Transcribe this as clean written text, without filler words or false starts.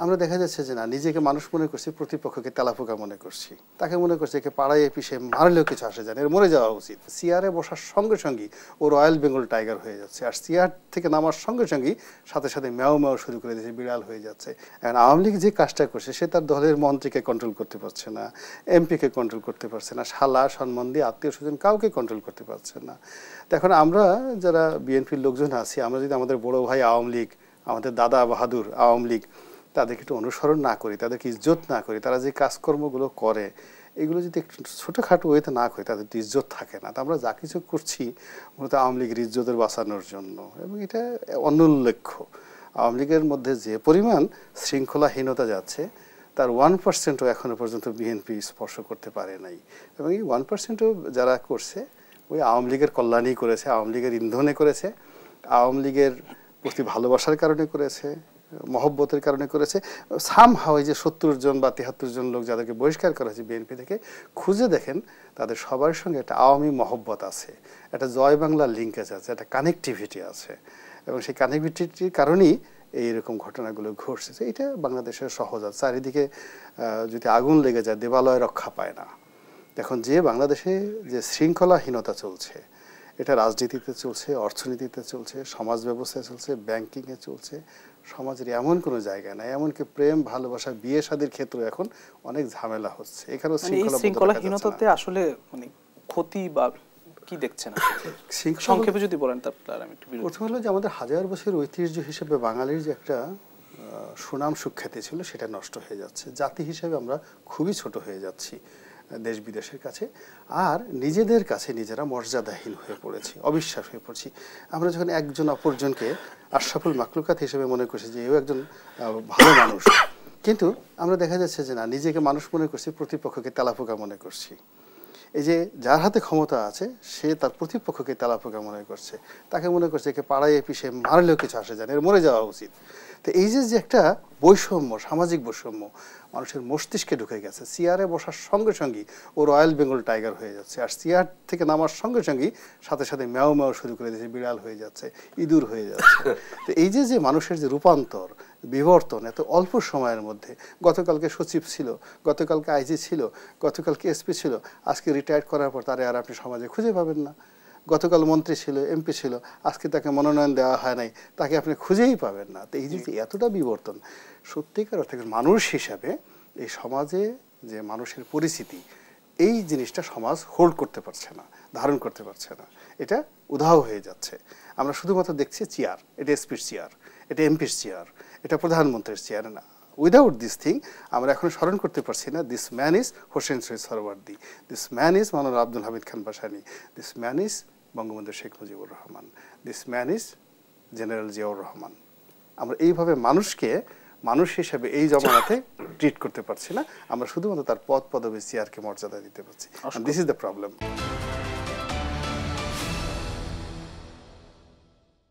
আমরা দেখা যাচ্ছে যে না নিজেকে মানুষ মনে করছি, প্রতিপক্ষকে তেলাপোকা মনে করছি, তাকে মনে করছি একে পাড়ায় পিষে মারলেও কিছু আসে যায় না, এর মরে যাওয়া উচিত। চেয়ারে বসার সঙ্গে সঙ্গেই ও রয়্যাল বেঙ্গল টাইগার হয়ে যাচ্ছে, আর চেয়ার থেকে নামার সঙ্গে সঙ্গেই সাথে সাথে ম্যাও ম্যাও শুরু করে দিয়েছে, বিড়াল হয়ে যাচ্ছে। এখন আওয়ামী লীগ যে কাজটা করছে সে তার দলের মন্ত্রীকে কন্ট্রোল করতে পারছে না, এমপিকে কন্ট্রোল করতে পারছে না, শালা সম্মান দিয়ে আত্মীয় স্বজন কাউকে কন্ট্রোল করতে পারছে না। তো এখন আমরা যারা বিএনপির লোকজন আছি, আমরা যদি আমাদের বড় ভাই আওয়ামী লীগ, আমাদের দাদা বাহাদুর আওয়ামী লীগ, তাদেরকে একটু অনুসরণ না করি, তাদেরকে ইজ্জত না করি, তারা যে কাজকর্মগুলো করে এগুলো যদি একটু ছোটোখাটো ওয়েতে না করি, তাদের তো ইজ্জত থাকে না। তো আমরা যা কিছু করছি মূলত আওয়ামী লীগের ইজ্জতের বাঁচানোর জন্য, এবং এটা অনুল্লেখ্য। আওয়ামী লীগের মধ্যে যে পরিমাণ শৃঙ্খলাহীনতা যাচ্ছে তার 1%ও এখনো পর্যন্ত বিএনপি স্পর্শ করতে পারে নাই, এবং এই 1%ও যারা করছে ওই আওয়ামী লীগের কল্যাণই করেছে, আওয়ামী লীগের ইন্ধনে করেছে, আওয়ামী লীগের প্রতি ভালোবাসার কারণে করেছে, মহব্বতের কারণে করেছে। সামহাও এই যে 70 জন বা 73 জন লোক যাদেরকে বহিষ্কার করা হয়েছে বিএনপি থেকে, খুঁজে দেখেন তাদের সবার সঙ্গে একটা আওয়ামী মহব্বত আছে, একটা জয় বাংলা লিঙ্কেজ আছে, একটা কানেকটিভিটি আছে, এবং সেই কানেকটিভিটির কারণেই এইরকম ঘটনাগুলো ঘটছে। এটা বাংলাদেশের সহজ আছে। চারিদিকে যদি আগুন লেগে যায় দেবালয় রক্ষা পায় না। এখন যে বাংলাদেশে যে শৃঙ্খলাহীনতা চলছে, এটা রাজনীতিতে চলছে, অর্থনীতিতে চলছে, সমাজ ব্যবস্থায় চলছে, ব্যাংকিংয়ে চলছে, সমাজের এমন কোনো জায়গা নাই, এমনকি প্রেম ভালোবাসা বিয়ে শাদীর ক্ষেত্রে এখন অনেক ঝামেলা হচ্ছে। এখানেও শৃঙ্খলাহীনতাতে আসলে মানে ক্ষতি বা কি দেখছেন সংক্ষেপে যদি বলেন? তারপর আমি একটু প্রথম হলো যে আমাদের হাজার বছরের ঐতিহ্য হিসেবে বাঙালির যে একটা সুনাম সুখ্যাতি ছিল সেটা নষ্ট হয়ে যাচ্ছে। জাতি হিসেবে আমরা খুবই ছোট হয়ে যাচ্ছি দেশ বিদেশের কাছে, আর নিজেদের কাছে নিজেরা মর্যাদাহীন হয়ে পড়েছি, অবিশ্বাস হয়ে পড়ছি। আমরা যখন একজন অপরজনকে আশরাফুল মাখলুকাত হিসেবে মনে করছি যে এও একজন ভালো মানুষ, কিন্তু আমরা দেখা যাচ্ছে যে না নিজেকে মানুষ মনে করছি, প্রতিপক্ষকে তেলাপোকা মনে করছি। এই যে যার হাতে ক্ষমতা আছে সে তার প্রতিপক্ষকে তেলাপোকা মনে করছে, তাকে মনে করছে একে পাড়ায় পিষে মারলেও কিছু আসে যায় না, এর মরে যাওয়া উচিত। তো এই যে একটা বৈষম্য, সামাজিক বৈষম্য মানুষের মস্তিষ্কে ঢুকে গেছে, চেয়ারে বসার সঙ্গে সঙ্গেই ও রয়্যাল বেঙ্গল টাইগার হয়ে যাচ্ছে, আর চেয়ার থেকে নামার সঙ্গে সঙ্গেই সাথে সাথে ম্যাও ম্যাও শুরু করে দিয়েছে, বিড়াল হয়ে যাচ্ছে, ইঁদুর হয়ে যাচ্ছে। তো এই যে মানুষের যে রূপান্তর, বিবর্তন এত অল্প সময়ের মধ্যে, গতকালকে সচিব ছিল, গতকালকে আইজি ছিল, গতকালকে এসপি ছিল, আজকে রিটায়ার্ড করার পর তারে আর আপনি সমাজে খুঁজে পাবেন না। গতকাল মন্ত্রী ছিল, এমপি ছিল, আজকে তাকে মনোনয়ন দেওয়া হয় নাই, তাকে আপনি খুঁজেই পাবেন না। তো এই যে এতটা বিবর্তন, সত্যিকার অর্থে মানুষ হিসাবে এই সমাজে যে মানুষের পরিস্থিতি, এই জিনিসটা সমাজ হোল্ড করতে পারছে না, ধারণ করতে পারছে না, এটা উধাও হয়ে যাচ্ছে। আমরা শুধুমাত্র দেখছি চেয়ার, এটা এসপির চেয়ার, এটা এমপির চেয়ার, এটা প্রধানমন্ত্রীর চেয়ার না। উইদাউট দিস থিং আমরা এখন স্মরণ করতে পারছি না, this man is Hossain Shahid Suhrawardy, this man is Maulana Abdul Hamid Khan Bhashani, this man is Bangabandhu Sheikh Mujibur Rahman, this man is general Ziaur Rahman. আমরা এইভাবে মানুষকে মানুষ হিসেবে এই জমানাতে ট্রিট করতে পারছি না, আমরা শুধুমাত্র তার পদ পদবী চেয়ারকে মর্যাদা দিতে পারছি। This is the problem.